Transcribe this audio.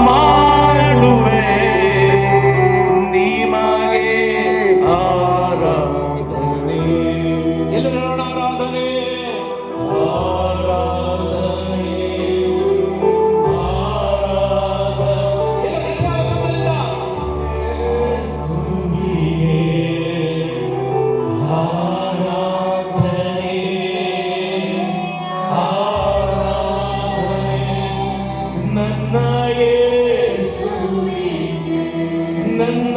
ಮಾಡುವೆ ನಿಮಗೆ ಆರಾಧನೆ. ಎಲ್ಲರೂ ಹೇಳೋಣ, ಆರಾಧನೆ ಆರಾಧನೆ ಆರಾಧನೆ. ಎಲ್ಲ ಗಟ್ಟಿಯಾದ ಶಬ್ದದಿಂದ ಯೇಸುವಿಗೆ ಆರಾಧನೆ ಆರಾಧನೆ. ನನ್ನ ಯೇಸುವಿಗೆ ನನ್ನ